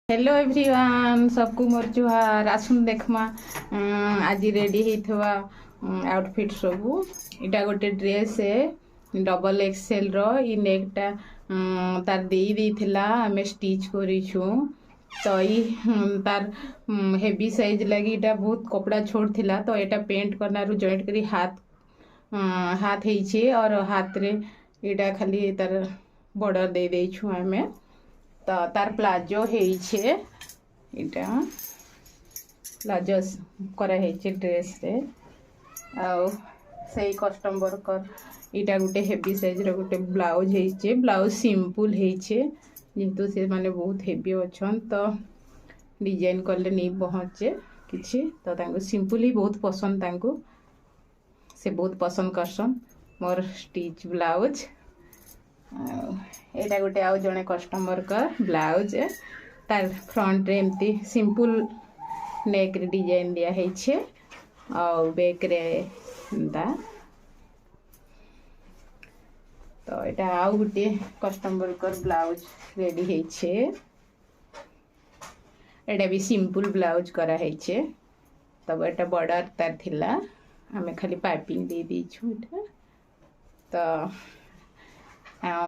hello everyone सबको मोर जुहार आसुन देखमा आज ready होइथवा outfit सबू इटा गोटे ड्रेस है डबल एक्सएल रो इ नेकटा तार देई देथिला हमें स्टिच करिछु तो तार हेवी साइज लगी इटा बहुत कपड़ा छोड़ थिला तो एटा पेंट करनारु जॉइंट करी हाथ ହେଇଛି और हाथ रे इटा खाली तार बॉर्डर दे देछु हमें तो तार प्लाजो है इटा प्लाजो करा है ड्रेस रे आउ सही कस्टम वर्कर इटा गोटे हेवी साइज रो गोटे ब्लाउज है ब्लाउज सिंपल है जेहेतु से माने बहुत हेवी अच्छन तो डिजाइन कले नहीं पहुँचे किछि तो तांको सिंपल ही बहुत पसंद तांको से बहुत पसंद करसन मोर स्टिच ब्लाउज एटा गोटे आउ जने कस्टमर का ब्लाउज तार फ्रंट रे एमती सिंपल नेक रे डिजाइन दिया है छे और बैक रे दा तो एटा आउ गोटे कस्टमर का ब्लाउज रेडी है छे एटा भी सिंपल ब्लाउज करा है छे तब एटा बॉर्डर तार थिला हमें खाली पाइपिंग दे दी छु तो